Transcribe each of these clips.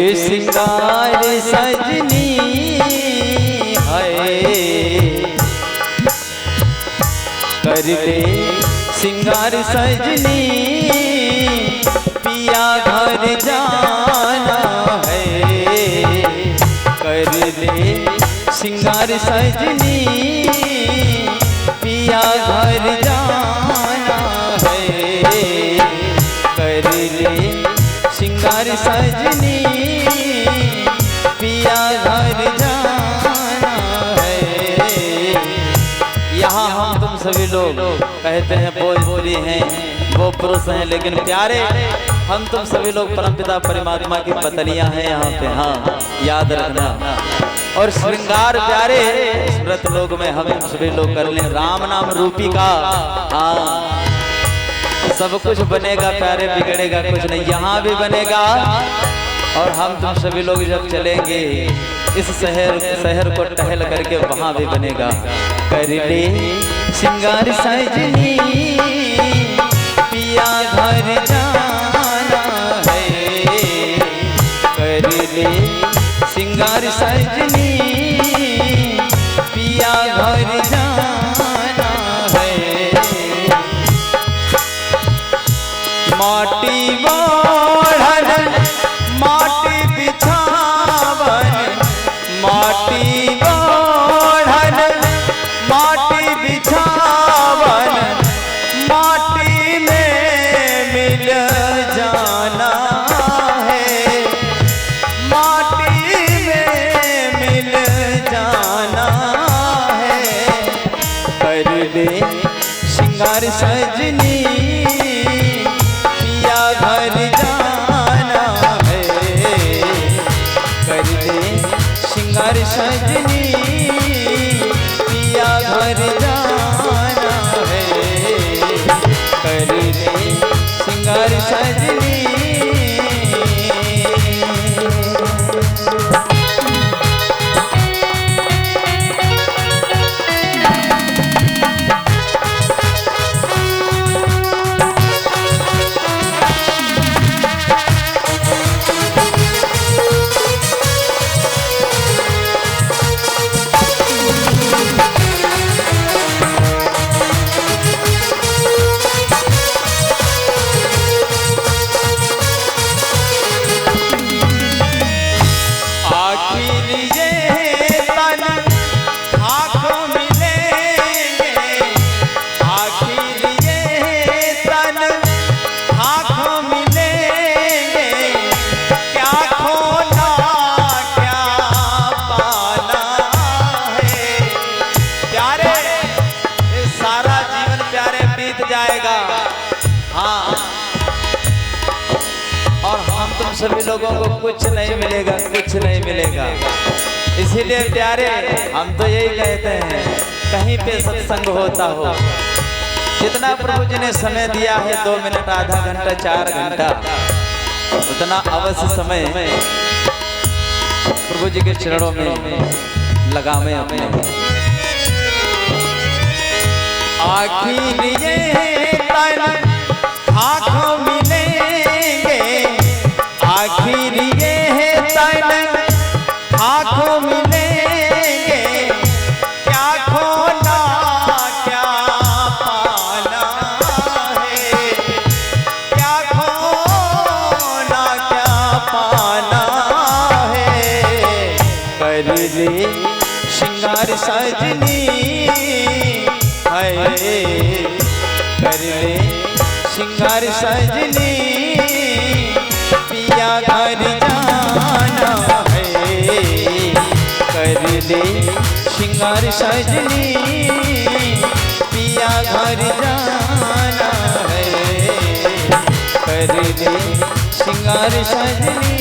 सिंगार सजनी है कर ले सिंगार सजनी पिया घर जाना है कर ले सिंगार सजनी पिया घर जाना है कर ले सिंगार सजनी पिया घर जाना है। यहाँ हम तुम सभी लोग कहते हैं भोजपुरी हैं वो पुरुष हैं, लेकिन प्यारे हम तुम सभी लोग परमपिता परमात्मा की पतलियां हैं यहाँ पे। हाँ याद रखना। और श्रृंगार प्यारे स्मृत लोग में हम सभी लोग कर लें राम नाम रूपी का। हाँ सब कुछ बनेगा प्यारे, बिगड़ेगा कुछ नहीं, यहाँ भी बनेगा। और हम तुम सभी लोग जब चलेंगे इस शहर को टहल करके वहाँ भी बनेगा। कर ले सिंगार सजनी पिया घर जाना है कर ले सिंगार सजनी पिया घर जाना है। माटी बाढ़न माटी बिछावन माटी बाढ़न माटी बिछावन माटी में मिल जाना है माटी में मिल जाना है। कर ले सिंगार सजनी घर जाना है कर ले सिंगार सजनी पिया घर जाना है कर ले सिंगार सजनी। हाँ और हम तुम सभी लोगों को कुछ नहीं मिलेगा, कुछ नहीं मिलेगा। इसीलिए प्यारे हम तो यही कहते हैं कहीं पे सत्संग होता हो, जितना प्रभु जी ने समय दिया है 2 मिनट आधा घंटा 4 घंटा उतना अवश्य समय प्रभु जी के चरणों में लगावे अपने। आखिर ये तन आँखों मिलेंगे आखिर ये तन आँखों मिलेंगे क्या खोना क्या पाना है क्या खोना क्या पाना है। कर ले सिंगार सजनी है कर ले सिंगार सजनी पिया घर जाना है कर ले सिंगार सजनी पिया घर जाना है कर ले सिंगार सजनी।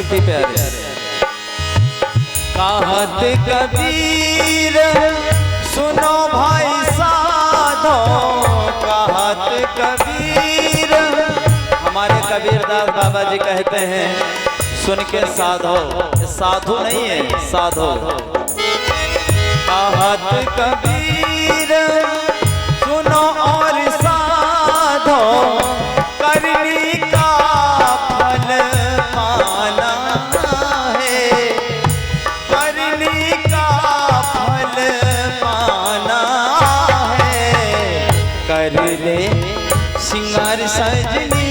पंक्ति प्यारे। कहत कबीर सुनो भाई साधो, कहत कबीर, हमारे कबीरदास बाबा जी कहते हैं सुन के साधो, साधु नहीं है साधो। कहत कबीर सुनो और साधो, करनी का फल पाना है, करनी का फल पाना है। कर ले सिंगार सजनी